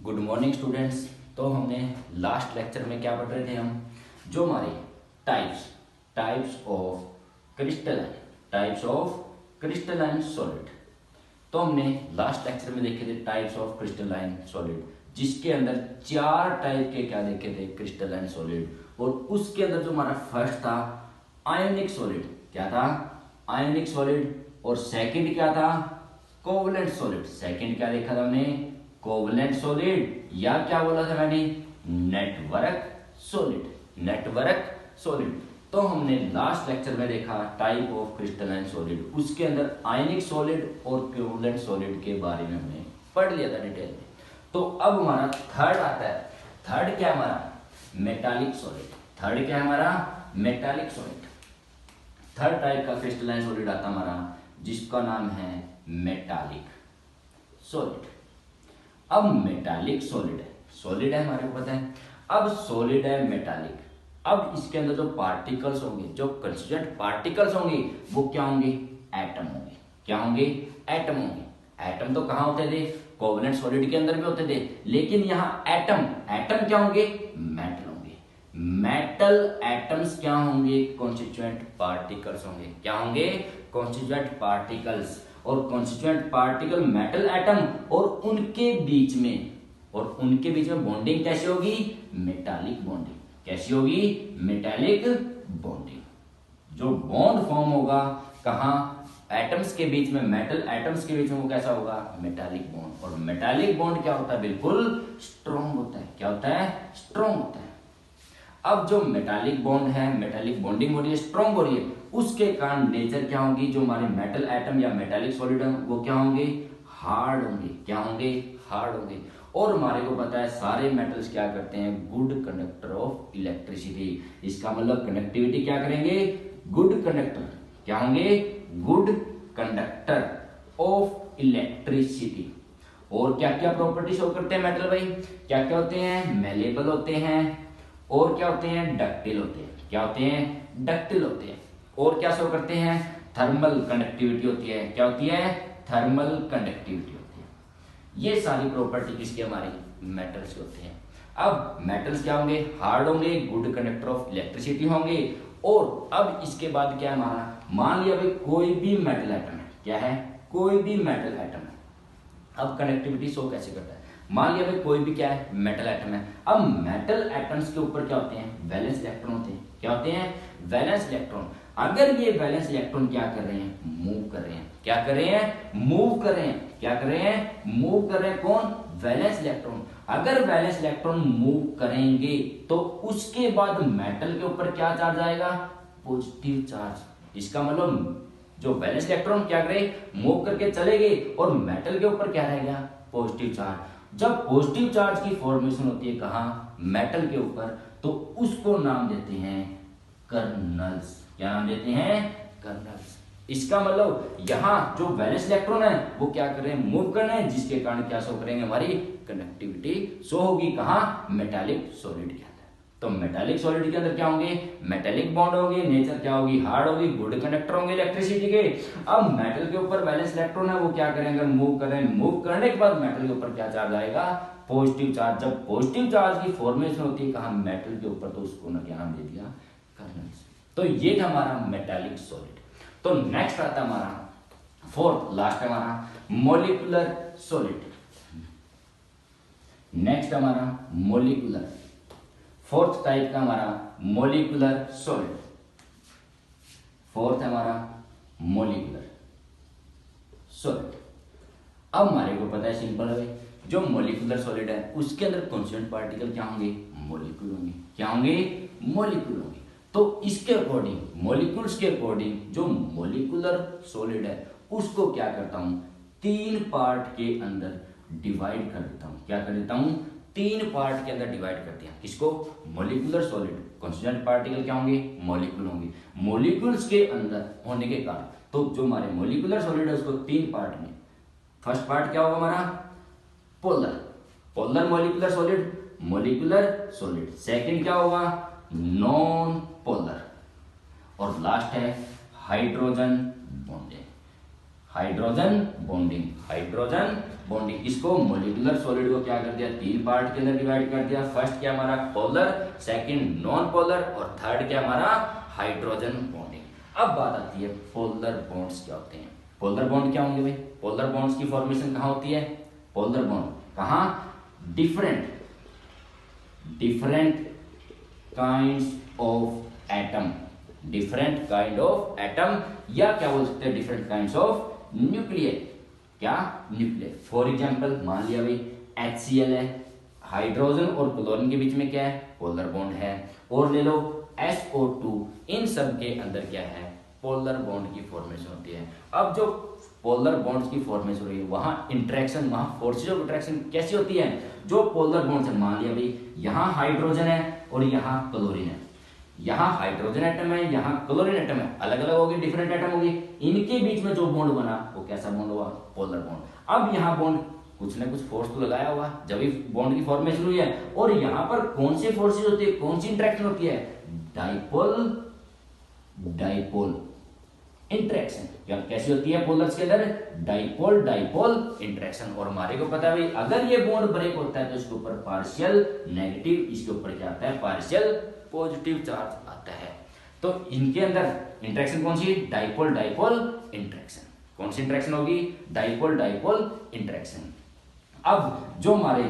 Good morning students. तो हमने last lecture में क्या पढ़ रहे थे हम, जो हमारे टाइप्स ऑफ क्रिस्टलाइन सॉलिड। तो हमने लास्ट लेक्चर में देखे थे टाइप्स ऑफ क्रिस्टलाइन सॉलिड, जिसके अंदर 4 टाइप के क्या देखे थे क्रिस्टलाइन सॉलिड। और उसके अंदर जो हमारा फर्स्ट था आयोनिक सॉलिड, क्या था आयोनिक सॉलिड। और सेकंड क्या था कोवलेंट सॉलिड। सेकंड क्या देखा था हमने कोवलेंट सॉलिड, या क्या बोला था मैंने नेटवर्क सॉलिड। तो हमने लास्ट लेक्चर में देखा टाइप ऑफ क्रिस्टलाइन सॉलिड, उसके अंदर आयनिक सॉलिड और कोवलेंट सॉलिड के बारे में हमने पढ़ लिया था डिटेल में। तो अब हमारा थर्ड आता है। थर्ड क्या है हमारा मेटालिक सॉलिड। थर्ड टाइप का क्रिस्टलाइन सॉलिड आता हमारा, जिसका नाम है मेटालिक सॉलिड। अब मेटालिक सॉलिड है हमारे को पता है। अब सॉलिड है मेटालिक। अब इसके अंदर जो पार्टिकल्स होंगे, जो कंस्टिट्यूएंट पार्टिकल्स होंगे, वो क्या होंगे एटम होंगे। क्या होंगे एटम होंगे। एटम तो कहाँ होते थे कोवलेंट सॉलिड के अंदर भी होते थे, लेकिन यहाँ एटम क्या होंगे मेटल होंगे। मेटल एटम्स क्या होंगे कॉन्स्टिट्यूएंट पार्टिकल्स होंगे। क्या होंगे कॉन्स्टिट्यूएंट पार्टिकल्स। और कॉन्स्टिट्यूएंट पार्टिकल मेटल एटम, और उनके बीच में बॉन्डिंग कैसी होगी मेटालिक बॉन्डिंग। कैसी होगी मेटालिक बॉन्डिंग। जो बॉन्ड फॉर्म होगा कहाँ एटम्स के बीच में, मेटल एटम्स के बीच में, वो कैसा होगा मेटालिक बॉन्ड। और मेटालिक बॉन्ड क्या होता है बिल्कुल स्ट्रॉन्ग होता है। क्या होता है स्ट्रॉन्ग होता है। अब जो मेटालिक बॉन्ड है, मेटालिक बॉन्डिंग हो रही है, स्ट्रॉन्ग हो रही है, उसके कारण नेचर क्या होगी, जो हमारे मेटल एटम या मेटालिक सॉलिड है वो क्या होंगे हार्ड होंगे। क्या होंगे हार्ड होंगे। और हमारे को पता है सारे मेटल्स क्या करते हैं गुड कंडक्टर ऑफ इलेक्ट्रिसिटी। इसका मतलब कंडक्टिविटी क्या करेंगे गुड कंडक्टर। क्या होंगे गुड कंडक्टर ऑफ इलेक्ट्रिसिटी। और क्या क्या प्रॉपर्टी शो करते हैं मेटल भाई, क्या क्या होते हैं मेलेबल होते हैं, और क्या होते हैं डक्टिल होते हैं। क्या होते हैं डक्टिल होते हैं। और क्या शो करते हैं थर्मल कंडक्टिविटी होती है। क्या होती है थर्मल कंडक्टिविटी होती है। ये सारी प्रॉपर्टी किसके हमारे मेटल्स के होते हैं। अब मेटल्स क्या होंगे हार्ड होंगे, गुड कंडक्टर ऑफ इलेक्ट्रिसिटी होंगे। और अब इसके बाद क्या है हमारा, मान लिया भाई कोई भी मेटल एटम है। क्या है कोई भी मेटल एटम है। अब कनेक्टिविटी शो कैसे करता है, मान लिया भाई कोई भी क्या है मेटल एटम है। अब मेटल एटम्स के ऊपर क्या होते हैं वैलेंस इलेक्ट्रॉन होते हैं। क्या होते हैं वैलेंस इलेक्ट्रॉन। अगर ये वैलेंस इलेक्ट्रॉन क्या कर रहे हैं मूव कर रहे हैं। क्या कर रहे हैं मूव कर रहे हैं। क्या कर रहे हैं मूव कर रहे हैं कौन वैलेंस इलेक्ट्रॉन। अगर वैलेंस इलेक्ट्रॉन मूव करेंगे तो उसके बाद मेटल के ऊपर क्या चार्ज आएगा पॉजिटिव चार्ज। इसका मतलब जो वैलेंस इलेक्ट्रॉन क्या करे मूव करके चले गए, और मेटल के ऊपर क्या रहेगा पॉजिटिव चार्ज। जब पॉजिटिव चार्ज की फॉर्मेशन होती है कहाँ मेटल के ऊपर, तो उसको नाम देते हैं कर्नल्स। क्या नाम देते हैं कर्नल्स। इसका मतलब यहाँ जो वैलेंस इलेक्ट्रॉन है वो क्या कर रहे हैं मूव कर रहे हैं, जिसके कारण क्या शो करेंगे हमारी कंडक्टिविटी शो होगी कहाँ मेटालिक सॉलिड के अंदर। तो मेटालिक सॉलिड के अंदर क्या होंगे मेटालिक बॉन्ड होंगे, नेचर क्या होगी हार्ड होगी, गुड कंडक्टर होंगे इलेक्ट्रिसिटी के। अब मेटल के ऊपर वैलेंस इलेक्ट्रॉन है वो क्या करेंगे मूव कर रहे हैं, मूव करने के बाद मेटल के ऊपर क्या चार्ज आएगा पॉजिटिव चार्ज। जब पॉजिटिव चार्ज की फॉर्मेशन होती है कहाँ मेटल के ऊपर, तो उसको क्या नाम दे दिया कर्नल्स। तो ये था हमारा मेटालिक सॉलिड। तो नेक्स्ट आता है हमारा फोर्थ लास्ट है हमारा मोलिकुलर सॉलिड। नेक्स्ट हमारा मोलिकुलर फोर्थ टाइप का हमारा मोलिकुलर सॉलिड। फोर्थ है हमारा मोलिकुलर सॉलिड। अब हमारे को पता है सिंपल है जो मोलिकुलर सॉलिड है उसके अंदर कॉन्स्टिट्यूएंट पार्टिकल क्या होंगे मोलिक्यूल होंगे। क्या होंगे मोलिक्यूल होंगे। तो इसके अकॉर्डिंग मॉलिक्यूल्स के अकॉर्डिंग जो मोलिकुलर सॉलिड है उसको क्या करता हूं 3 पार्ट के अंदर डिवाइड कर देता हूं। क्या कर देता हूं 3 पार्ट के अंदर डिवाइड करते हैं किसको मॉलिक्यूलर सॉलिड। कॉन्स्टिट्यूएंट पार्टिकल क्या होंगे मॉलिक्यूल होंगे। मॉलिक्यूल्स के अंदर होने के कारण तो जो हमारे मॉलिक्यूलर सॉलिड है उसको 3 पार्ट में, फर्स्ट पार्ट क्या होगा हमारा polar molecular solid, molecular solid. Second क्या होगा नॉन पोलर, और लास्ट है hydrogen bonded. Hydrogen bonding, hydrogen bonding. इसको मॉलिक्यूलर सॉलिड को क्या कर दिया, 3 पार्ट के अंदर डिवाइड कर दिया। फर्स्ट क्या हमारा पोलर, सेकंड नॉन पोलर और थर्ड क्या हमारा हाइड्रोजन बॉन्डिंग। अब बात आती है पोलर बॉन्ड्स क्या होते हैं। पोलर बॉन्ड क्या होंगे भाई, पोलर बॉन्ड्स की फॉर्मेशन कहाँ होती है, पोलर बॉन्ड कहाँ, different kinds of atom, different kind of atom, या क्या बोल सकते हैं डिफरेंट काइंड्स ऑफ न्यूक्लियर, क्या न्यूक्लियर। फॉर एग्जांपल मान लिया भाई HCl है, हाइड्रोजन और क्लोरीन के बीच में क्या है, पोलर बॉन्ड है। और ले लो SO2, इन सब के अंदर क्या है, पोलर बॉन्ड की फॉर्मेशन होती है। अब जो पोलर बॉन्ड्स की फॉर्मेशन हो रही है वहां इंटरेक्शन, वहां फोर्सेज ऑफ इंटरेक्शन कैसी होती है, जो पोलर बॉन्ड्स है, मान लिया भाई यहाँ हाइड्रोजन है और यहाँ क्लोरीन है, यहाँ हाइड्रोजन एटम है, यहाँ क्लोरीन एटम है, अलग अलग होगी, डिफरेंट एटम होगी, इनके बीच में जो बॉन्ड बना वो कैसा बॉन्ड हुआ, पोलर बॉन्ड। अब यहाँ बॉन्ड कुछ ना कुछ फोर्स तो लगाया हुआ जब भी बॉन्ड की फॉर्मेशन हुई है, और यहाँ पर कौन सी फोर्सेज होती है, कौन सी इंटरेक्शन होती है, डाइपोल इंटरेक्शन। क्या कैसी होती है पोलर्स के अंदर, डाइपोल इंटरेक्शन। और हमारे को पता है भाई अगर ये बॉन्ड ब्रेक होता है तो इसके ऊपर पार्शियल नेगेटिव, इसके ऊपर क्या आता है, पार्शियल पॉजिटिव चार्ज आता है। तो इनके अंदर इंटरेक्शन कौन सी, डाइपोल इंटरेक्शन। कौन सी इंटरेक्शन होगी, डाइपोल इंटरेक्शन। अब जो हमारे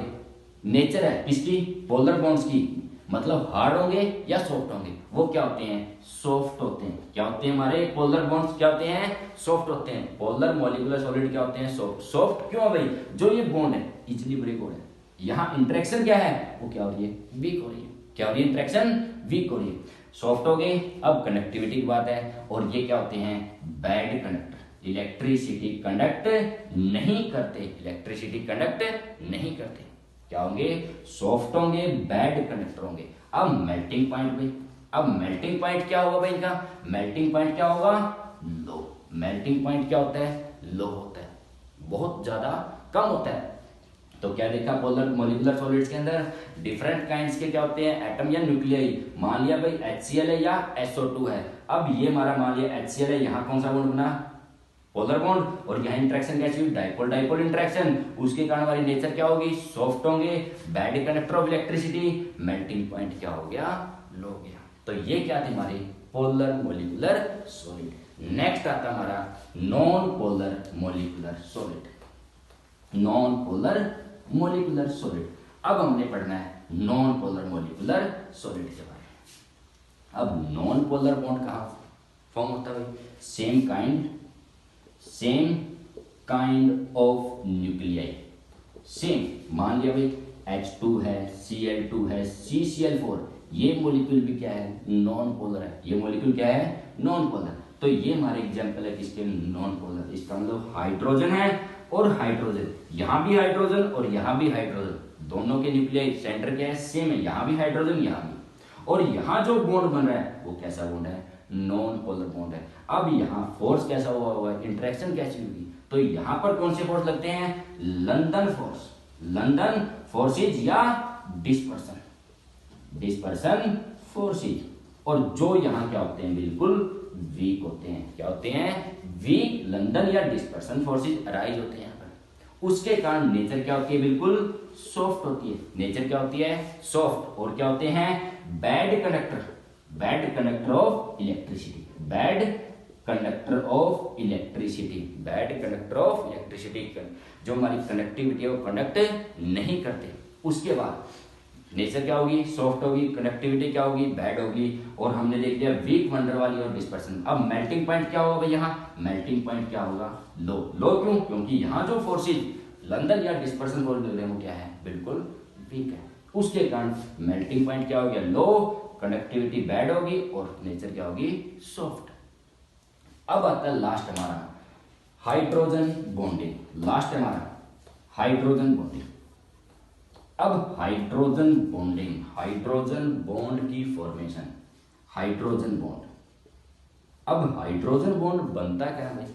नेचर है किसकी, पोलर बॉन्ड्स की, मतलब हार्ड होंगे या सॉफ्ट होंगे, वो क्या होते हैं, सॉफ्ट होते हैं। क्या होते हैं हमारे पोलर बॉन्ड्स, क्या होते हैं, सॉफ्ट होते हैं। पोलर मॉलिक्यूलर सॉलिड क्या होते हैं, सॉफ्ट। सॉफ्ट क्यों भाई, जो ये बॉन्ड है इजीली ब्रेक हो रहा है, यहाँ इंटरेक्शन क्या है, वो क्या हो रही है, वीक हो रही है। क्या हो रही है, इंटरेक्शन वीक हो रही है, सॉफ्ट हो गई। अब कनेक्टिविटी की बात है, और ये क्या होते हैं, बैड कंडक्टर, इलेक्ट्रिसिटी कंडक्ट नहीं करते, इलेक्ट्रिसिटी कंडक्ट नहीं करते। क्या होंगे, सॉफ्ट होंगे, बैड कंडक्टर होंगे। अब मेल्टिंग पॉइंट भाई, अब मेल्टिंग पॉइंट क्या होगा भाई इनका, मेल्टिंग पॉइंट क्या होगा, लो। मेल्टिंग पॉइंट क्या होता है, लो होता है, बहुत ज्यादा कम होता है। तो क्या देखा पोलर मॉलिक्यूलर सॉलिड्स के अंदर, डिफरेंट काइंड्स के क्या होते हैं, एटम या न्यूक्लियाई। मान लिया भाई HCl है या SO2 है। अब ये हमारा मान लिया HCl है, यहाँ कौन सा बॉन्ड बना, पोलर बॉन्ड, और यहाँ इंटरेक्शन कैसी हुई, डाइपोल इंटरेक्शन। उसके कारण हमारी नेचर क्या होगी, सॉफ्ट होंगे, bad conductor of electricity, melting point क्या हो गया, लो हो गया। तो ये क्या थे हमारे पोलर मॉलिक्यूलर सॉलिड। नेक्स्ट आता हमारा non polar molecular solid, non polar molecular solid. अब हमने पढ़ना है नॉन पोलर मॉलिक्यूलर सॉलिड के बारे में। अब नॉन पोलर बॉन्ड कहाँ फॉर्म होता है, same kind of nuclei, same. मान लिया भाई H2 है, Cl2 है, CCl4, ये मॉलिक्यूल भी क्या है, नॉन पोलर है। ये मॉलिक्यूल क्या है, नॉन पोलर। तो ये हमारे एग्जांपल है किसके, नॉन पोलर। इसका मतलब हाइड्रोजन है और हाइड्रोजन, यहाँ भी हाइड्रोजन और यहाँ भी हाइड्रोजन, दोनों के न्यूक्लियाई सेंटर क्या है, सेम है, यहाँ भी हाइड्रोजन यहाँ भी। और यहाँ जो बॉन्ड बन रहा है वो कैसा बॉन्ड है, नॉन पोलर बॉन्ड है। अब यहाँ फोर्स कैसा हुआ है, इंटरेक्शन कैसी होगी, तो यहाँ पर कौन से फोर्स लगते हैं, लंदन फोर्स, लंदन फोर्सेज या डिस्पर्सन फोर्सेज। और जो यहाँ क्या होते हैं, बिल्कुल वीक होते हैं। क्या होते हैं, वीक, लंदन या डिस्पर्सन फोर्सेज अराइज होते हैं यहाँ पर। उसके कारण नेचर क्या होती है, बिल्कुल सॉफ्ट होती है। नेचर क्या होती है, सॉफ्ट। और क्या होते हैं, bad conductor of electricity, bad conductor of electricity, जो हमारी कनेक्टिविटी है वो कंडक्ट नहीं करते। उसके बाद नेचर क्या होगी, सॉफ्ट होगी, कनेक्टिविटी क्या होगी, बैड होगी। और हमने देख लिया वीक, वंडर वाली और डिस्पर्सन। अब मेल्टिंग पॉइंट क्या होगा भाई, यहाँ मेल्टिंग पॉइंट क्या होगा, लो। लो क्यों, क्योंकि यहाँ जो फोर्सेज लंदन या डिस्पर्सन फोर्स मिल रहे हैं वो क्या है, बिल्कुल वीक है। उसके कारण मेल्टिंग पॉइंट क्या हो गया, लो, कनेक्टिविटी बैड होगी और नेचर क्या होगी, सॉफ्ट। अब आता है लास्ट हमारा हाइड्रोजन बॉन्डिंग, लास्ट हमारा हाइड्रोजन बॉन्डिंग। अब हाइड्रोजन बॉन्ड की फॉर्मेशन, हाइड्रोजन बॉन्ड। अब हाइड्रोजन बॉन्ड बनता क्या है भाई,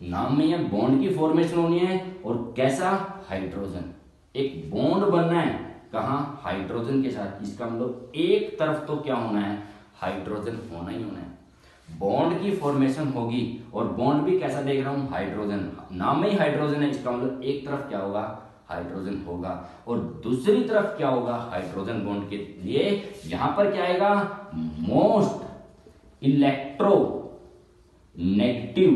नाम में ये बॉन्ड की फॉर्मेशन होनी है, और कैसा, हाइड्रोजन। एक बॉन्ड बनना है कहाँ, हाइड्रोजन के साथ। इसका मतलब एक तरफ तो क्या होना है, हाइड्रोजन होना ही होना है। बॉन्ड की फॉर्मेशन होगी, और बॉन्ड भी कैसा देख रहा हूं, हाइड्रोजन, नाम में ही हाइड्रोजन है, इसका मतलब एक तरफ क्या होगा, हाइड्रोजन होगा, और दूसरी तरफ क्या होगा, हाइड्रोजन बॉन्ड के लिए यहां पर क्या आएगा, most electro negative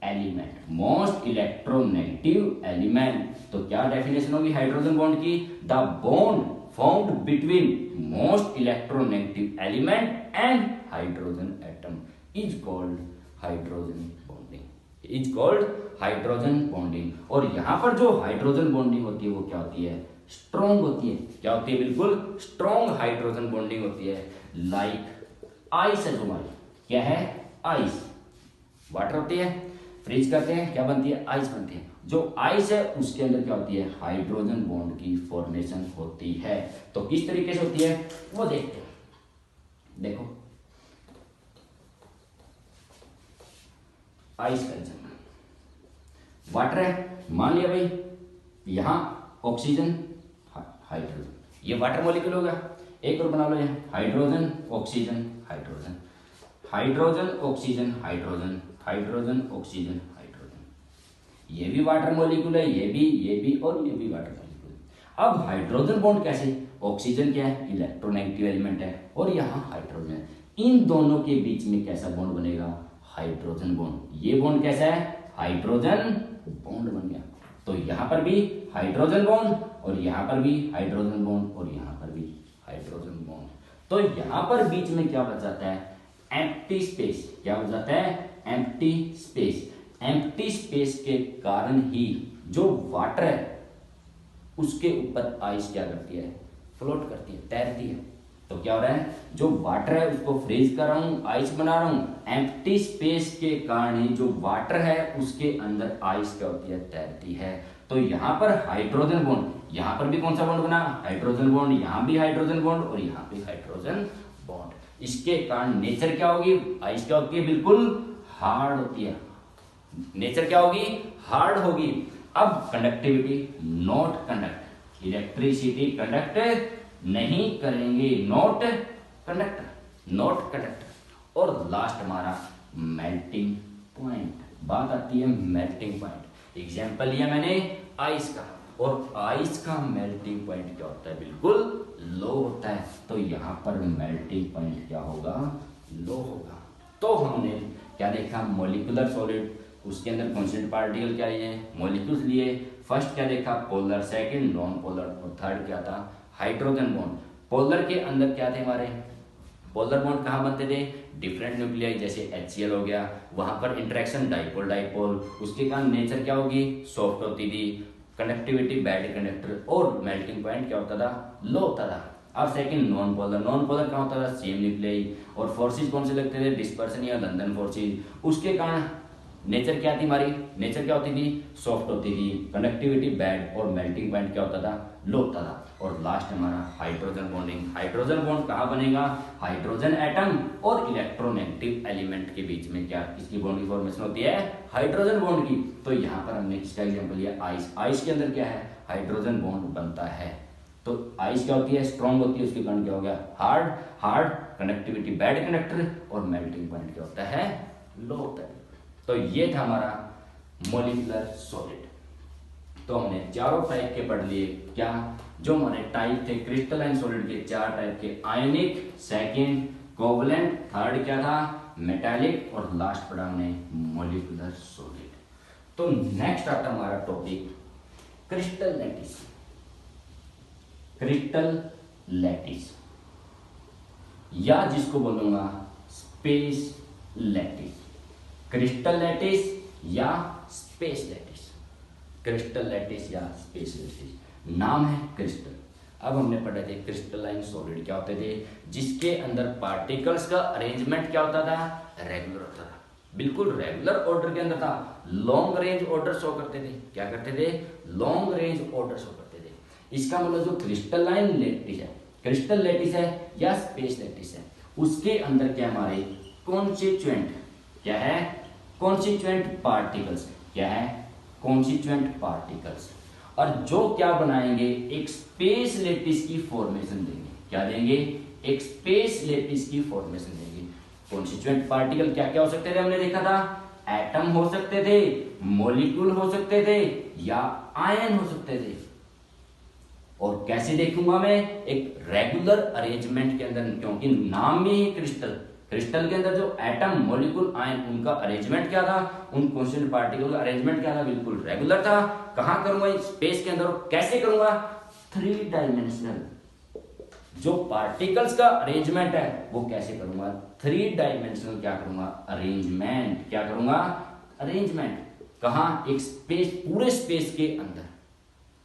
element, most electronegative element. तो क्या डेफिनेशन होगी हाइड्रोजन बॉन्ड की, the bond formed between most electronegative element and hydrogen atom is called hydrogen bonding, is called hydrogen bonding. और यहां पर जो हाइड्रोजन बॉन्डिंग होती है वो क्या होती है, स्ट्रॉन्ग होती है, क्या होती है, बिल्कुल स्ट्रॉन्ग हाइड्रोजन बॉन्डिंग होती है। लाइक आइस है जो हमारी, क्या है, आइस, वाटर होती है, फ्रीज करते हैं, क्या बनती है, आइस बनती है। जो आइस है उसके अंदर क्या होती है, हाइड्रोजन बॉन्ड की फॉर्मेशन होती है। तो किस तरीके से होती है वो देखते हैं। देखो आइस का एग्जाम्पल, वाटर है, मान लिया भाई यहां ऑक्सीजन हाइड्रोजन, ये वाटर मॉलिक्यूल होगा। एक और बना लो, ये hydrogen oxygen hydrogen, hydrogen oxygen hydrogen, hydrogen oxygen hydrogen, ये भी वाटर मॉलिक्यूल है, ये भी और ये भी वाटर मॉलिक्यूल है। अब हाइड्रोजन बॉन्ड कैसे, ऑक्सीजन क्या है, इलेक्ट्रोनेगेटिव एलिमेंट है, और यहाँ हाइड्रोजन है, इन दोनों के बीच में कैसा बॉन्ड बनेगा, हाइड्रोजन बॉन्ड। ये बॉन्ड कैसा है, हाइड्रोजन बॉन्ड बन गया। तो यहां पर भी हाइड्रोजन बॉन्ड, और यहां पर भी हाइड्रोजन बॉन्ड, और यहां पर भी हाइड्रोजन बॉन्ड। तो यहां पर बीच में क्या बच जाता है, एम्प्टी स्पेस, क्या हो जाता है, एम्प्टी स्पेस। एम्प्टी स्पेस के कारण ही जो वाटर है उसके ऊपर आइस क्या करती है, फ्लोट करती है, तैरती है। तो क्या हो रहा है, जो वाटर है उसको फ्रीज कर रहा हूं, आइस बना रहा हूं, एम्प्टी स्पेस के कारण ही जो वाटर है उसके अंदर आइस क्या होती है, तैरती है। तो यहां पर हाइड्रोजन बॉन्ड, यहां पर भी कौन सा बॉन्ड बना, हाइड्रोजन बॉन्ड, यहां भी हाइड्रोजन बॉन्ड, और यहां भी हाइड्रोजन बॉन्ड। इसके कारण नेचर क्या होगी, आइस क्या होती है, बिल्कुल हार्ड होती है, नेचर क्या होगी, हार्ड होगी। अब conductivity, not conduct, electricity conduct नहीं करेंगे, नॉट कंडक्टर, नॉट कंडक्टर। और लास्ट हमारा मेल्टिंग पॉइंट, बात आती है मेल्टिंग पॉइंट। एग्जांपल लिया मैंने आइस का, और आइस का मेल्टिंग पॉइंट क्या होता है, बिल्कुल लो होता है। तो यहां पर मेल्टिंग पॉइंट क्या होगा, लो होगा। तो हमने क्या देखा, मॉलिक्यूलर सॉलिड, उसके अंदर कॉन्स्टेंट पार्टिकल क्या लिए, मॉलिक्यूल्स लिए। फर्स्ट क्या देखा, पोलर, सेकंड नॉन पोलर, और थर्ड क्या था, हाइड्रोजन बॉन्ड। पोलर के अंदर क्या थे हमारे, पोलर बॉन्ड कहाँ बनते थे, डिफरेंट न्यूक्लियाई, जैसे HCl हो गया, वहां पर इंटरेक्शन डाइपोल डाइपोल, उसके कारण नेचर क्या होगी, सॉफ्ट होती थी, कंडक्टिविटी बैड कंडक्टर, और मेल्टिंग पॉइंट क्या होता था, लो होता था। अब second non polar, non polar कहाँ होता था, सेम न्यूक्लियाई, और फोर्सेज कौन से लगते थे, डिस्पर्सन या लंदन फोर्सेज। उसके कारण नेचर क्या थी हमारी, नेचर क्या होती थी, सॉफ्ट होती थी, कंडक्टिविटी बैड, और मेल्टिंग पॉइंट क्या होता था, लो होता था। और लास्ट हमारा हाइड्रोजन बॉन्डिंग, हाइड्रोजन बॉन्ड कहाँ बनेगा, हाइड्रोजन एटम और इलेक्ट्रोनेगेटिव एलिमेंट के बीच में क्या किसकी बॉन्ड की फॉर्मेशन होती है, हाइड्रोजन बॉन्ड की। तो यहाँ पर हमने किसका एग्जाम्पल लिया, आइस। आइस के अंदर क्या है, हाइड्रोजन बॉन्ड बनता है। तो आइस क्या होती है, स्ट्रॉन्ग होती है, उसके कारण क्या हो गया, hard, hard, conductivity bad conductor, और मेल्टिंग पॉइंट क्या होता है, लो होता है। तो ये था हमारा मॉलिक्यूलर सॉलिड। तो हमने चारों टाइप के पढ़ लिए, क्या जो हमारे टाइप थे क्रिस्टलाइन सॉलिड के, चार टाइप के, आयनिक, सेकंड कोवलेंट, थर्ड क्या था मेटालिक, और लास्ट पढ़ा हमने मॉलिक्यूलर सॉलिड। तो नेक्स्ट आता हमारा topic crystal lattice. Crystal lattice, या जिसको बोलूंगा स्पेस लैटिस, क्रिस्टल लैटिस या स्पेस लैटिस, क्रिस्टल लैटिस या स्पेस लैटिस। नाम है क्रिस्टल। अब हमने पढ़े थे क्रिस्टलाइन सॉलिड क्या होते थे, जिसके अंदर पार्टिकल्स का अरेंजमेंट क्या होता था, रेगुलर होता था, बिल्कुल रेगुलर ऑर्डर के अंदर था, लॉन्ग रेंज ऑर्डर शो करते थे, क्या करते थे, लॉन्ग रेंज ऑर्डर शो करते थे। इसका मतलब जो क्रिस्टलाइन लैटिस है, क्रिस्टल लैटिस है या स्पेस लैटिस है, उसके अंदर क्या हमारे कॉन्स्टिट्यूएंट क्या है, कॉन्स्टिट्यूएंट पार्टिकल्स क्या है, कॉन्स्टिट्यूएंट पार्टिकल्स, और जो क्या बनाएंगे, एक स्पेस लैटिस की फॉर्मेशन देंगे। क्या देंगे, एक स्पेस लैटिस की फॉर्मेशन देंगे। कॉन्स्टिट्यूएंट पार्टिकल क्या क्या हो सकते थे हमने देखा था, एटम हो सकते थे, मॉलिक्यूल हो सकते थे या आयन हो सकते थे। और कैसे देखूंगा मैं, एक रेगुलर अरेंजमेंट के अंदर, क्योंकि नाम में ही क्रिस्टल, क्रिस्टल के अंदर जो एटम मॉलिक्यूल आयन उनका अरेंजमेंट क्या था, उन कॉन्स्टेंट पार्टिकल का अरेंजमेंट क्या था, बिल्कुल रेगुलर था। कहां करूंगा, स्पेस के अंदर। कैसे करूंगा, 3 डायमेंशनल। जो पार्टिकल्स का अरेंजमेंट है वो कैसे करूंगा, 3 डायमेंशनल क्या करूंगा, अरेंजमेंट। क्या करूंगा, अरेंजमेंट। कहां, एक स्पेस, पूरे स्पेस के अंदर,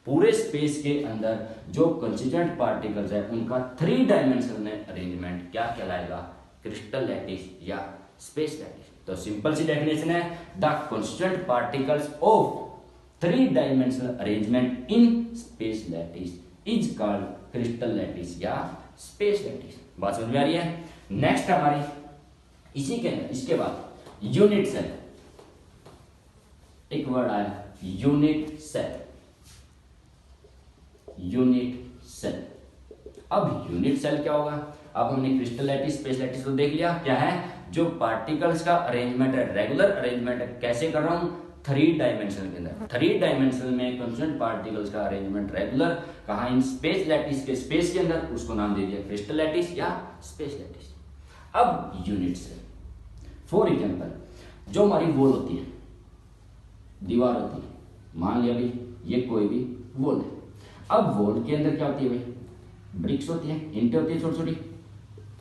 पूरे स्पेस के अंदर जो कंस्टिट्यूएंट पार्टिकल्स है उनका 3 डायमेंशनल में अरेंजमेंट क्या कहलाएगा, क्रिस्टल लैटिस या स्पेस लैटिस। तो सिंपल सी डेफिनेशन है, the constituent particles of 3 dimensional arrangement in space lattice is called crystal lattice या स्पेस लैटिस। बात समझ में आ रही है। नेक्स्ट हमारी इसी के अंदर, इसके बाद यूनिट सेल, एक वर्ड आया यूनिट सेल, यूनिट सेल। अब यूनिट सेल क्या होगा, अब हमने क्रिस्टल लैटिस स्पेस लैटिस को देख लिया, क्या है, जो पार्टिकल्स का अरेंजमेंट है, रेगुलर अरेंजमेंट है। कैसे कर रहा हूं, 3 डायमेंशन के अंदर, 3 डायमेंशन में कंस्टेंट पार्टिकल्स का अरेंजमेंट रेगुलर, कहा इन स्पेस लैटिस के, स्पेस के अंदर, उसको नाम दे दिया क्रिस्टल लैटिस या स्पेस लैटिस। अब यूनिट सेल, फॉर एग्जांपल जो हमारी वॉल होती है, दीवार होती है, मान लिया भाई ये कोई भी वॉल है। अब वॉल के अंदर क्या होती है भाई, ब्रिक्स होती है, ईंटें होती है छोटी छोटी,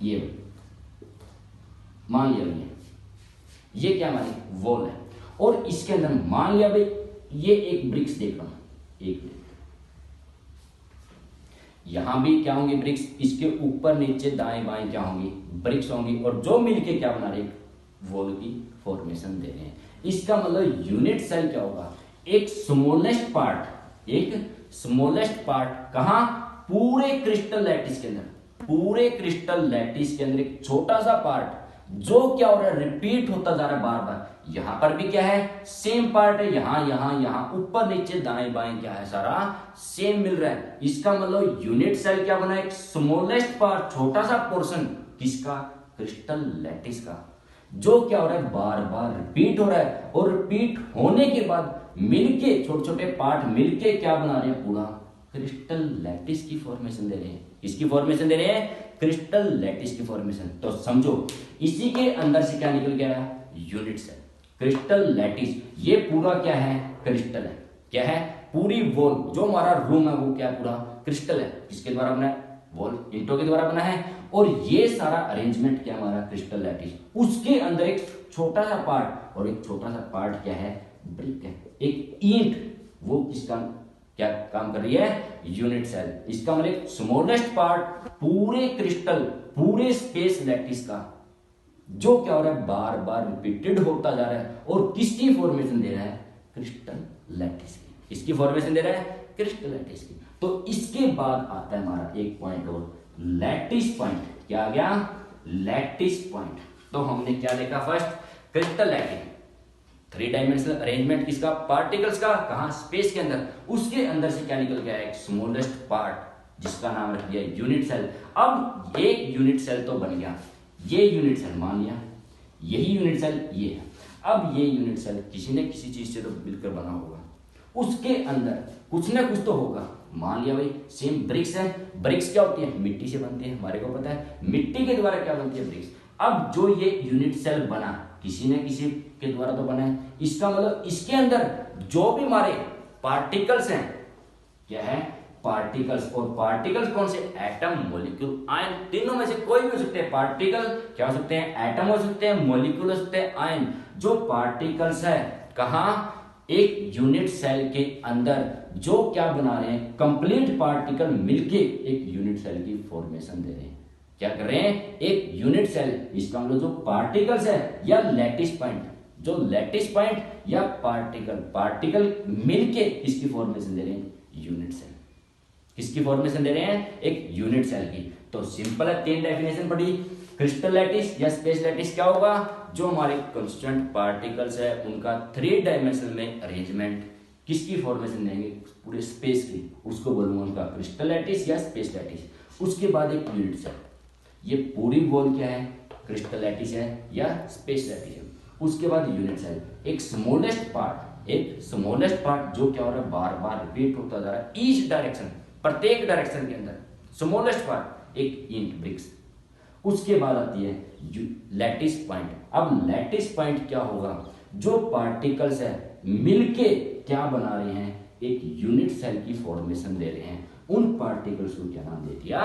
ये मान लिया भाई ये क्या हमारी वॉल है। और इसके अंदर मान लिया भाई ये एक ब्रिक्स देख रहा हूं, एक मिनट, यहां भी क्या होंगे ब्रिक्स, इसके ऊपर नीचे दाएं बाएं क्या होंगी, ब्रिक्स होंगी, और जो मिलके क्या बना रहे, वॉल की फॉर्मेशन दे रहे हैं। इसका मतलब यूनिट सेल क्या होगा, एक स्मॉलेस्ट पार्ट, एक स्मॉलेस्ट पार्ट, कहां, पूरे क्रिस्टल लैटिस के अंदर, पूरे क्रिस्टल लैटिस के अंदर एक छोटा सा पार्ट जो क्या हो रहा है, रिपीट होता जा रहा है बार बार। यहां पर भी क्या है, सेम पार्ट है, यहां यहां यहां, ऊपर नीचे दाएं बाएं क्या है, सारा सेम मिल रहा है। इसका मतलब यूनिट सेल क्या बना, एक स्मॉलेस्ट पार्ट, छोटा सा पोर्शन, किसका, क्रिस्टल लैटिस का, जो क्या हो रहा है, बार बार रिपीट हो रहा है, और रिपीट होने के बाद मिलके, छोटे छोटे पार्ट मिलके क्या बना रहे हैं, पूरा क्रिस्टल लैटिस की फॉर्मेशन दे रहे हैं। किसकी फॉर्मेशन दे रहे हैं, क्रिस्टल लैटिस की फॉर्मेशन। तो समझो इसी के अंदर से क्या निकल गया, यूनिट सेल, क्रिस्टल लैटिस। ये पूरा क्या है, क्रिस्टल है, क्या है, पूरी वॉल, जो हमारा रूम है वो क्या है, पूरा क्रिस्टल है। किसके द्वारा बना है, वॉल ईंटों के द्वारा बना है, और ये सारा अरेंजमेंट क्या हमारा, क्रिस्टल लैटिस। उसके अंदर एक छोटा सा पार्ट, और एक छोटा सा पार्ट क्या है, ब्रिक है, एक ईंट, वो किसका क्या काम कर रही है, यूनिट सेल। इसका मतलब स्मॉलेस्ट पार्ट पूरे क्रिस्टल, पूरे स्पेस लैटिस का, जो क्या हो रहा है, बार बार रिपीटेड होता जा रहा है, और किसकी फॉर्मेशन दे रहा है, क्रिस्टल लैटिस की। इसकी फॉर्मेशन दे रहा है, क्रिस्टल लैटिस की। तो इसके बाद आता है हमारा एक पॉइंट और, लैटिस पॉइंट। क्या आ गया, लैटिस पॉइंट। तो हमने क्या देखा, first crystal lattice, 3 dimensional arrangement किसका, पार्टिकल्स का, कहां, स्पेस के अंदर। उसके अंदर से क्या निकल गया, एक स्मॉलेस्ट पार्ट, जिसका नाम रख दिया यूनिट सेल। अब एक यूनिट सेल तो बन गया, ये यूनिट सेल मान लिया, यही यूनिट सेल ये है। अब ये यूनिट सेल किसी न किसी चीज से तो मिलकर बना होगा, उसके अंदर कुछ ना कुछ तो होगा। मान लिया भाई सेम ब्रिक्स है, ब्रिक्स क्या होती है, मिट्टी से बनती है, हमारे को पता है, मिट्टी के द्वारा क्या बनती है, ब्रिक्स। अब जो ये यूनिट सेल बना, किसी न किसी के द्वारा तो बना है। इसका मतलब इसके अंदर जो भी हमारे पार्टिकल्स हैं, क्या है, पार्टिकल्स। और पार्टिकल्स कौन से, एटम, मॉलिक्यूल, आयन, तीनों में से कोई भी हो सकते हैं। पार्टिकल क्या हो सकते हैं, एटम हो सकते हैं, मॉलिक्यूल हो सकते हैं, आयन। जो पार्टिकल्स है, कहां, एक यूनिट सेल के अंदर, जो क्या बना रहे हैं, कंप्लीट पार्टिकल मिलके एक यूनिट सेल की फॉर्मेशन दे रहे हैं। क्या कर रहे हैं, एक यूनिट सेल। इसका मतलब जो पार्टिकल्स है या लैटिस पॉइंट, जो लैटिस पॉइंट या पार्टिकल मिलके इसकी फॉर्मेशन दे रहे हैं, यूनिट सेल। किसकी फॉर्मेशन दे रहे हैं, एक यूनिट सेल की। तो सिंपल है, 3 डेफिनेशन पढ़ी। क्रिस्टल लैटिस या स्पेस लैटिस क्या होगा, जो हमारे कांस्टेंट पार्टिकल्स है उनका 3 डायमेंशन में अरेंजमेंट, किसकी फॉर्मेशन देंगे, पूरे स्पेस की, उसको बोलूंगा उनका क्रिस्टल लैटिस या स्पेस लैटिस। उसके बाद एक यूनिट सेल, ये पूरी वॉल क्या है, क्रिस्टल लैटिस है या स्पेस लैटिस है। उसके बाद यूनिट सेल, एक स्मॉलेस्ट पार्ट जो क्या हो रहा है, बार बार रिपीट होता जा रहा है ईच डायरेक्शन, प्रत्येक डायरेक्शन के अंदर स्मॉलेस्ट पार्ट एक ईंट ब्रिक्स। उसके बाद आती है लैटिस पॉइंट। अब लैटिस पॉइंट क्या होगा, जो पार्टिकल्स है मिलके क्या बना रहे हैं, एक यूनिट सेल की फॉर्मेशन दे रहे हैं, उन पार्टिकल्स को क्या नाम दे दिया,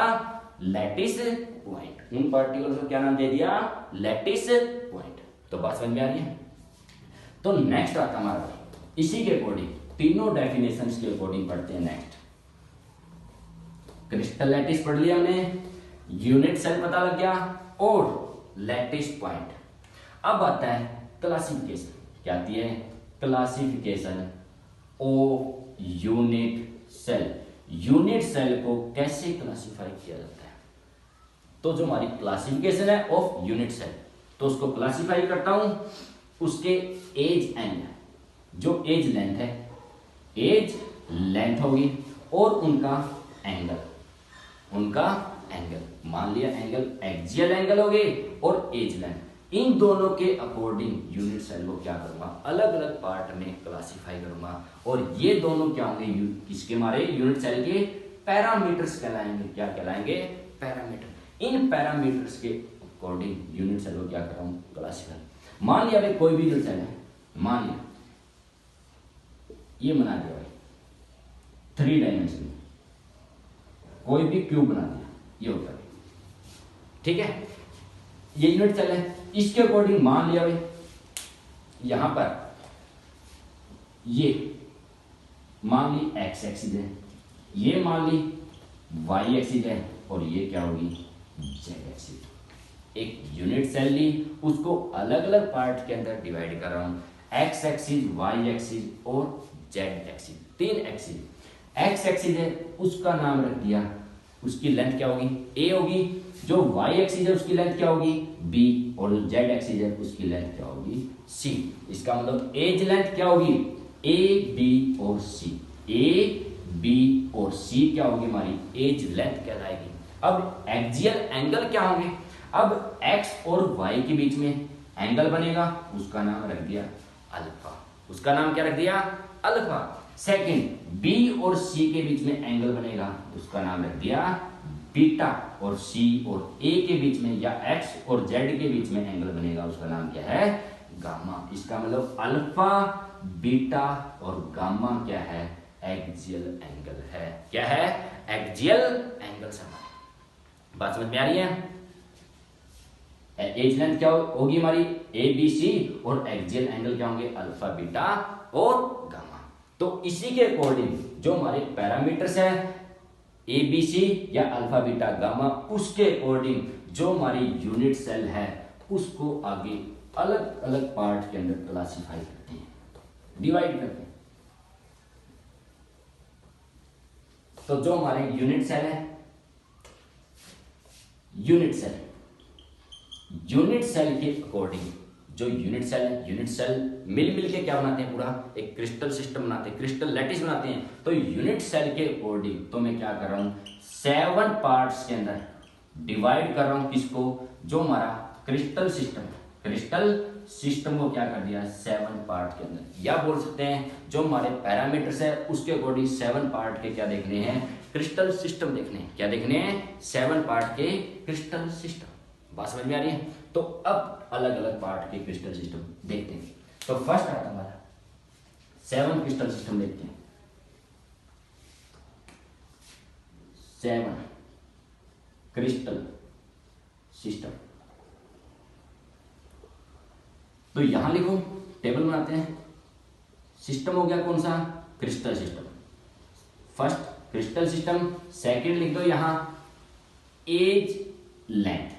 लैटिस पॉइंट। उन पार्टिकल्स को क्या नाम दे दिया, लैटिस पॉइंट। तो बात समझ में आ रही है। तो नेक्स्ट आता हमारा, इसी के अकॉर्डिंग तीनों डेफिनेशंस के अकॉर्डिंग पढ़ते हैं। नेक्स्ट क्रिस्टल लैटिस पढ़ लिया हमने, यूनिट सेल पता लग गया और लैटिस पॉइंट। अब आता है क्लासिफिकेशन। क्या आती है, classification of unit cell. Unit cell को कैसे क्लासिफाई किया जाता है, तो जो हमारी क्लासिफिकेशन है ऑफ यूनिट सेल, तो उसको क्लासिफाई करता हूं उसके एज एंड, जो एज लेंथ है, एज लेंथ होगी और उनका एंगल, मान लिया एंगल एक्सियल एंगल हो गए और एज लेंथ, इन दोनों के अकॉर्डिंग यूनिट सेल को क्या करूंगा, अलग अलग पार्ट में क्लासिफाई करूंगा। और ये दोनों क्या होंगे, किसके हमारे यूनिट सेल के पैरामीटर्स कहलाएंगे। क्या कहलाएंगे, पैरामीटर। इन पैरामीटर्स के अकॉर्डिंग यूनिट सेल को क्या कर रहा हूं, क्लासिफाई। मान लिया भाई कोई भी यूनिट सेल है, मान लिया ये बना दिया भाई 3 डायमेंशन, कोई भी क्यूब बना दिया, ये होता है, ठीक है, ये यूनिट सेल है। इसके अकॉर्डिंग मान लिया भाई यहां पर ये मान ली एक्स एक्सिस है, ये मान ली वाई एक्सिस है और ये क्या होगी, जेड एक्सिस। एक यूनिट सेल ली, उसको अलग अलग पार्ट के अंदर डिवाइड कर रहा हूं, एक्स एक्सिस, वाई एक्सिस और Z axis, 3 axis. X axis है उसका नाम रख दिया, उसकी लेंथ क्या होगी, ए होगी। जो वाई एक्सिस है उसकी लेंथ क्या होगी, बी। और जो जेड एक्सिस है उसकी लेंथ क्या होगी, सी। इसका मतलब एज लेंथ क्या होगी, ए बी और सी। ए बी और सी क्या होगी, हमारी एज लेंथ कहलाएगी। अब एक्सियल एंगल क्या होंगे, अब एक्स और वाई के बीच में एंगल बनेगा, उसका नाम रख दिया अल्फा। उसका नाम क्या रख दिया, अल्फा। सेकंड, बी और सी के बीच में एंगल बनेगा, उसका नाम रख दिया बीटा। और सी और ए के बीच में या एक्स और जेड के बीच में एंगल बनेगा, उसका नाम क्या है, गामा। इसका मतलब अल्फा, बीटा और गामा क्या है, एक्सियल एंगल है। क्या है, एक्सियल एंगल। समान बात समझ में आ रही है। एज लेंथ क्या होगी हमारी, ए बी सी, और एक्सियल एंगल क्या होंगे, अल्फा, बीटा और गामा। तो इसी के अकॉर्डिंग जो हमारे पैरामीटर्स है ए बी सी या अल्फा, बीटा, गामा, उसके अकॉर्डिंग जो हमारी यूनिट सेल है उसको आगे अलग अलग पार्ट के अंदर क्लासिफाई करते हैं, डिवाइड करते हैं। तो जो हमारे यूनिट सेल है, यूनिट सेल के अकॉर्डिंग जो यूनिट सेल है, यूनिट सेल मिल के क्या बनाते हैं, पूरा एक क्रिस्टल सिस्टम बनाते हैं, क्रिस्टल लैटिस बनाते हैं। तो यूनिट सेल के अकॉर्डिंग तो मैं क्या कर रहा हूं, 7 पार्ट्स के अंदर डिवाइड कर रहा हूं, किसको, जो हमारा क्रिस्टल सिस्टम को क्या कर दिया, 7 पार्ट के अंदर। या बोल सकते हैं जो हमारे पैरामीटर्स है उसके अकॉर्डिंग 7 पार्ट के क्या देखने हैं, क्रिस्टल सिस्टम देखने हैं। क्या देखने हैं, 7 पार्ट के क्रिस्टल सिस्टम। बात समझ में आ रही है। तो अब अलग अलग पार्ट के क्रिस्टल सिस्टम देखते हैं। तो फर्स्ट आता हमारा 7 क्रिस्टल सिस्टम देखते हैं। 7 क्रिस्टल सिस्टम। तो यहां लिखो, टेबल बनाते हैं। सिस्टम हो गया कौन सा, crystal system, first crystal system. Second लिख दो यहां एज लेंथ,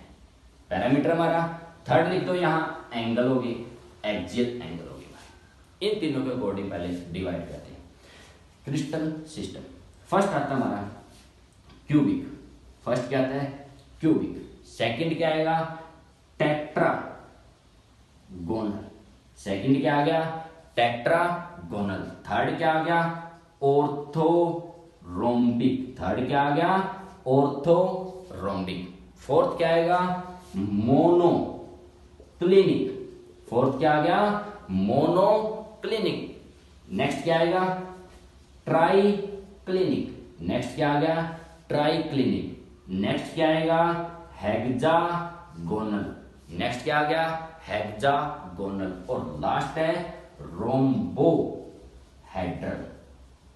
पैरामीटर हमारा। थर्ड लिख दो यहां एंगल होगी, एक्सियल एंगल होगी। इन तीनों के अकॉर्डिंग पहले डिवाइड करते हैं क्रिस्टल सिस्टम। फर्स्ट आता हमारा क्यूबिक। फर्स्ट क्या आता है, क्यूबिक। सेकंड क्या आएगा, टेट्रागोनल। सेकंड क्या आ गया, टेट्रागोनल। थर्ड क्या आ गया, ऑर्थोरोम्बिक। थर्ड क्या आ गया, ऑर्थोरोम्बिक। फोर्थ क्या आएगा, मोनो क्लिनिक। फोर्थ क्या आ गया, मोनोक्लिनिक। नेक्स्ट क्या आएगा, ट्राई क्लिनिक। नेक्स्ट क्या आ गया, ट्राई क्लिनिक। नेक्स्ट क्या आएगा, हेक्सागोनल। नेक्स्ट क्या आ गया, हेक्सागोनल। और लास्ट है रोम्बोहेड्रल।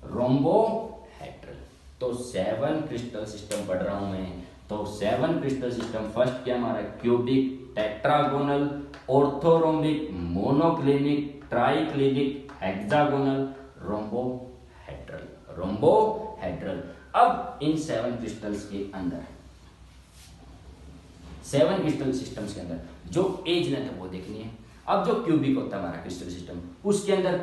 रोम्बोहेड्रल। तो 7 क्रिस्टल सिस्टम पढ़ रहा हूं मैं। तो 7 क्रिस्टल सिस्टम, फर्स्ट क्या हमारा, cubic, tetragonal, orthorhombic, monoclinic, triclinic, hexagonal, rhombohedral. Rhombohedral. अब इन 7 क्रिस्टल्स के अंदर, 7 क्रिस्टल सिस्टम्स के अंदर जो एज लेंथ है वो देखनी है। अब जो क्यूबिक होता है हमारा क्रिस्टल सिस्टम, उसके अंदर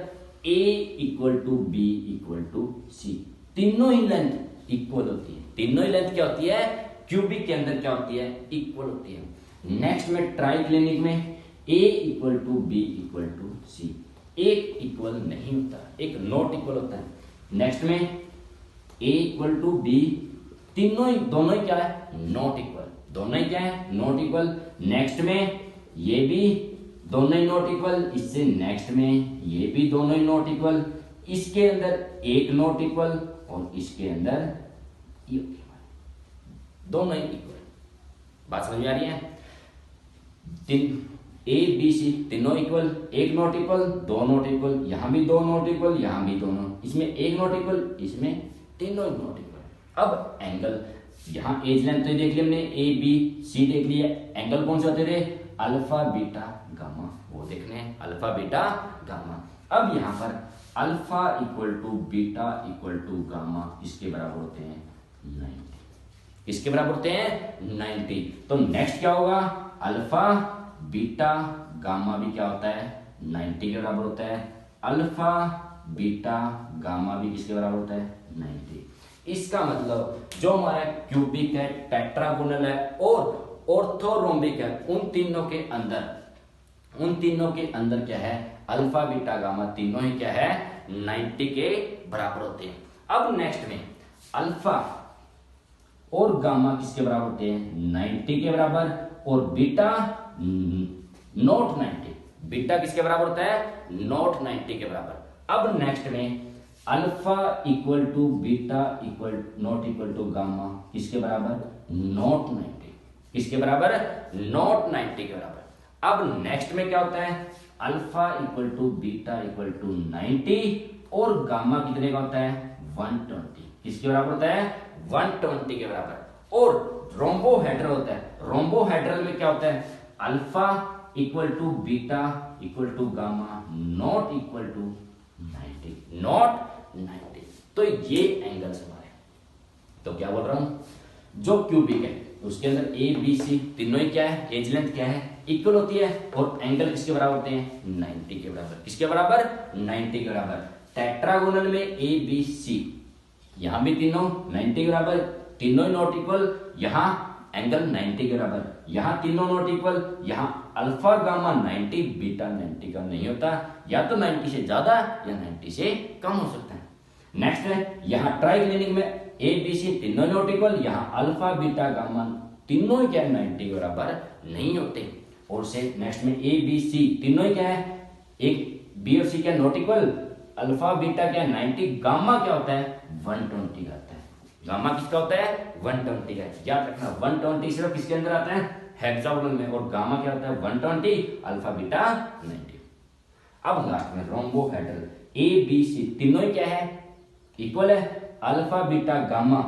A equal to B equal to C, तीनों ही लेंथ इक्वल होती है। तीनों ही लेंथ क्या होती है, क्यूबिक के अंदर क्या होती है, इक्वल होती है। नेक्स्ट में ट्राइक्लिनिक में A equal to B equal to C, एक इक्वल नहीं होता, एक नॉट इक्वल होता है। नेक्स्ट में A इक्वल टू बी, तीनों ही, दोनों ही क्या है, नॉट इक्वल, दोनों ही क्या है, नॉट इक्वल। नेक्स्ट में ये भी दोनों ही नॉट इक्वल, इससे नेक्स्ट में ये भी दोनों ही नॉट इक्वल, इसके अंदर एक नॉट इक्वल और इसके अंदर ये दोनों ही इक्वल। बात समझ में आ रही है, तीन ए बी सी तीनों इक्वल, एक नॉट इक्वल, दो नॉट इक्वल, यहां भी दो नॉट इक्वल, यहां भी दोनों, इसमें एक नॉट इक्वल, इसमें तीनों नॉट इक्वल। अब एंगल, यहां एज लेंथ तो देख लिया हमने, ए बी सी देख लिया, एंगल कौन से होते थे, अल्फा बीटा गामा, वो देखने हैं, अल्फा बीटा गामा। अब यहां पर alpha equal to beta equal to gamma इसके बराबर होते हैं 90। इसके बराबर होते हैं 90। तो नेक्स्ट क्या होगा, अल्फा बीटा गामा भी क्या होता है, 90 के बराबर होता है। अल्फा बीटा गामा भी किसके बराबर होता है, 90। इसका मतलब जो हमारा क्यूबिक है, टेट्रागोनल है और ऑर्थोरोम्बिक है, उन तीनों के अंदर क्या है, अल्फा बीटा गामा तीनों ही क्या है, 90 के बराबर होते हैं। अब नेक्स्ट में अल्फा और गामा किसके बराबर होते हैं, 90 के बराबर, और बीटा नॉट 90, बीटा किसके बराबर होता है, नॉट 90 के बराबर। अब नेक्स्ट में alpha equal to beta equal not equal to gamma किसके बराबर, नॉट 90, किसके बराबर, नॉट 90 के बराबर। अब नेक्स्ट में क्या होता है, alpha equal to beta equal to 90 और गामा कितने का होता है, 120, किसके बराबर होता है, 120 के बराबर। और रोम्बोहेड्रल होता है, रोम्बोहेड्रल में क्या होता है, alpha equal to beta equal to gamma not equal to 90, not 90। तो ये एंगल्स हमारे, तो क्या बोल रहा हूं, जो क्यूबिक है उसके अंदर ए बी सी तीनों ही क्या है, एज लेंथ क्या है, इक्वल होती है, और एंगल किसके बराबर होते हैं, 90 के बराबर, किसके बराबर, 90 के बराबर। टेट्रागोनल में ए बी सी, यहां भी तीनों 90 के बराबर, तीनों नॉट इक्वल, यहां एंगल 90 के बराबर, यहां तीनों नॉट इक्वल, यहां अल्फा गामा 90 बीटा 90 का नहीं होता, या तो 90 से ज्यादा या 90 से कम हो सकता है। नेक्स्ट है यहां ट्राइक्लिनिक में ए बी सी तीनों नॉट इक्वल, यहां अल्फा बीटा गामा तीनों ही क्या है, 90 के बराबर नहीं होते। और से नेक्स्ट में ए बी सी तीनों ही क्या है, एक बी और सी क्या नॉट इक्वल, अल्फा बीटा क्या 90, गामा क्या होता है, 120 का आता है। गामा किसका होता है, 120 का। याद रखना 120 सिर्फ किसके अंदर आता है, हेक्सागोनल में, और गामा क्या होता है, 120, अल्फा बीटा 90। अब लास्ट में रोम्बोहेड्रल, ए बी सी तीनों ही क्या है, इक्वल है, alpha beta gamma,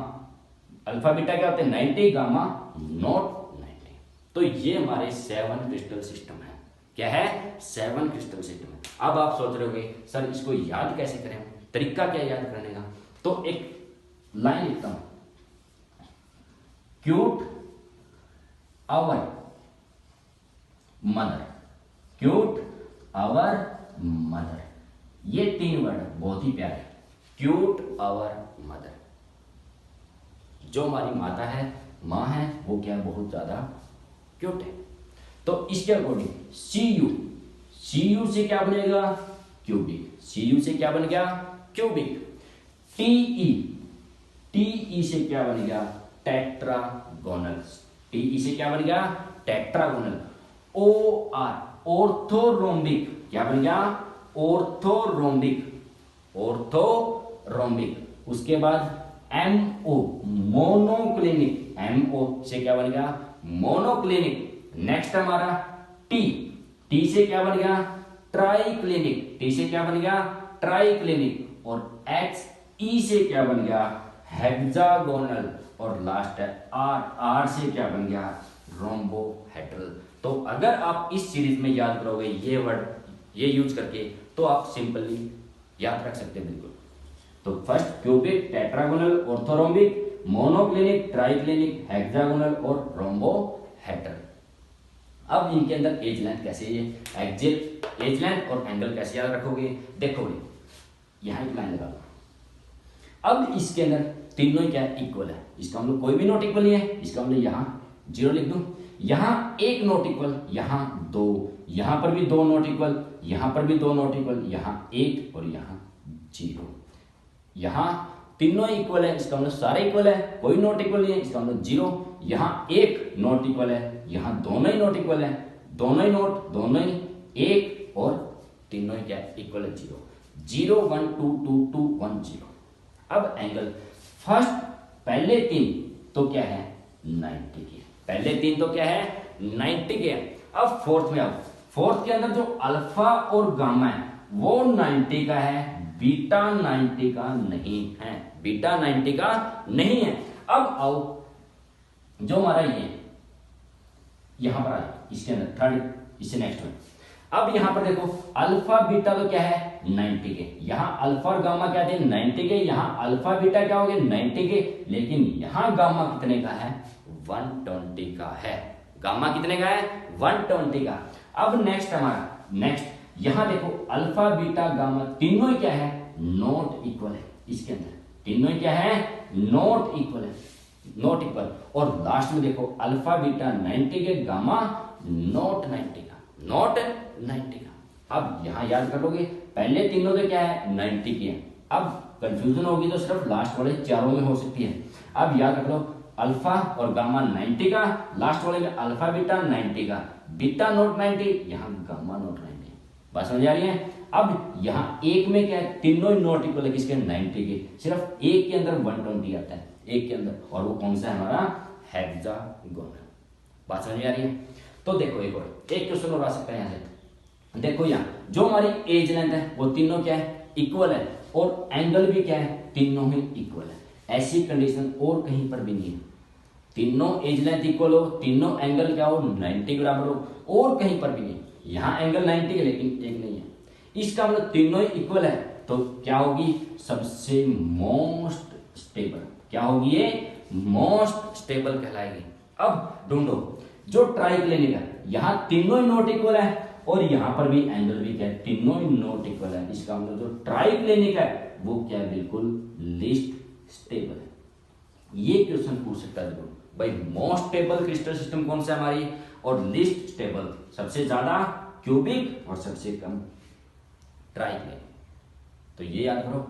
alpha beta क्या होते हैं 90, गामा नॉट 90। तो ये हमारे 7 क्रिस्टल सिस्टम है। क्या है, 7 क्रिस्टल सिस्टम है। अब आप सोच रहे होंगे सर इसको याद कैसे करें, तरीका क्या याद करने का, तो एक लाइन लिखता हूं, cute our mother, cute our mother, ये 3 वर्ड बहुत ही प्यारे, क्यूट आवर मदर। जो हमारी माता है, माँ है, वो क्या है, बहुत ज्यादा क्यूट है। तो इसके अकॉर्डिंग सी यू से क्या बनेगा, क्यूबिक, सी यू से क्या बन गया, क्यूबिक। टी से क्या बन गया, टेट्रागोनल, टी से क्या बन गया, टेट्रागोनल। OR ऑर्थोरोम्बिक, क्या बन गया? Orthorhombic, orthorhombic. उसके बाद MO मोनोक्लिनिक, MO से क्या बन गया? मोनोक्लिनिक। नेक्स्ट हमारा T से क्या बन गया? ट्राइक्लिनिक, T से क्या बन गया? ट्राइक्लिनिक। और HE से क्या बन गया? हेक्सागोनल। और लास्ट है R से क्या बन गया? रोम्बोहेड्रल। तो अगर आप इस सीरीज में याद करोगे ये वर्ड, ये यूज करके, तो आप सिंपली याद रख सकते हैं बिल्कुल। तो first cubic, tetragonal, orthorhombic, monoclinic, triclinic, hexagonal और रोम्बोहेड्रल। अब इनके अंदर एज लेंथ कैसे, ये एक्सियल एज लेंथ और एंगल कैसे याद रखोगे? देखो यहां एक लाइन लगा दो। अब इसके अंदर तीनों ही क्या है? इक्वल है। इसका मतलब कोई भी नॉट इक्वल नहीं है, इसका मतलब यहां 0 लिख दूं, यहां एक नॉट इक्वल, यहां 2, यहां पर भी 2 नॉट इक्वल, यहां पर भी 2 नॉट इक्वल, यहां 1 और यहां 0। यहां तीनों इक्वल है, इसका मतलब सारे इक्वल है, कोई नॉट इक्वल नहीं है, इसका मतलब 0। यहां एक नॉट इक्वल है, यहां दोनों ही नॉट इक्वल है, दोनों ही नॉट, दोनों ही 1 और तीनों ही क्या इक्वल है? 0 0 1 2 2 2 1 0। अब एंगल फर्स्ट पहले 3 तो क्या है? 90 के, पहले 3 तो क्या है? 90 के। अब फोर्थ में, अब फोर्थ के अंदर जो अल्फा और गामा है वो 90 का है, बीटा 90 का नहीं है, बीटा 90 का नहीं है। अब आओ जो हमारा ये यहां पर आए, इसके अंदर थर्ड, इससे नेक्स्ट में। अब यहां पर देखो अल्फा बीटा तो क्या है? 90 के। यहां अल्फा और गामा क्या थे? 90 के। यहां अल्फा बीटा क्या हो गए? 90 के। लेकिन यहां गामा कितने का है? 120 का है। गामा कितने का है? 120 का। अब नेक्स्ट हमारा, नेक्स्ट यहां देखो अल्फा बीटा गामा तीनों ही क्या है? नॉट इक्वल है। इसके अंदर तीनों ही क्या है? नॉट इक्वल है, नॉट इक्वल। और लास्ट में देखो अल्फा बीटा 90 के, गामा नॉट 90 का, नॉट 90 का। अब यहां याद कर लोगे पहले तीनों तो क्या है? 90 के। अब कंफ्यूजन होगी तो सिर्फ लास्ट वाले चारों में हो सकती है। अब याद रख लो अल्फा और गामा 90 का, लास्ट वाले में अल्फा बीटा 90 का, बीटा नॉट 90, यहां गामा नॉट 90। बात समझ आ रही है? अब यहां एक में क्या है? तीनों ही नॉट इक्वल है, किसके? 90 के। सिर्फ एक के अंदर 120 आता है, एक के अंदर, और वो कौन सा है? हमारा हेक्सागोनल। बात समझ आ रही है? तो देखो एक और एक क्वेश्चन और आ सकता है यहां से। देखो यहां जो हमारी एज लेंथ है वो तीनों क्या है? इक्वल है, और एंगल भी क्या है? तीनों ही इक्वल है। ऐसी कंडीशन और कहीं पर भी नहीं है। तीनों एज लेंथ इक्वल हो, तीनों एंगल क्या हो? 90 के बराबर हो, और कहीं पर भी नहीं। यहां एंगल 90 के लेकिन एक नहीं है, इसका मतलब तीनों ही इक्वल है। तो क्या होगी? सबसे मोस्ट स्टेबल, क्या होगी? ये मोस्ट स्टेबल कहलाएगी। अब ढूंढो जो ट्राइक्लिनिक है, यहां तीनों ही नॉट इक्वल है, और यहां पर भी एंगल भी क्या है? तीनों ही नॉट इक्वल है। इसका मतलब जो ट्राइक्लिनिक है वो क्या है? बिल्कुल लीस्ट स्टेबल है। ये क्वेश्चन पूछ सकता है जरूर भाई, मोस्ट स्टेबल क्रिस्टल सिस्टम कौन सा है हमारी, और लीस्ट स्टेबल, सबसे ज्यादा क्यूबिक और सबसे कम ट्राइक्लिनिक। तो ये याद करो।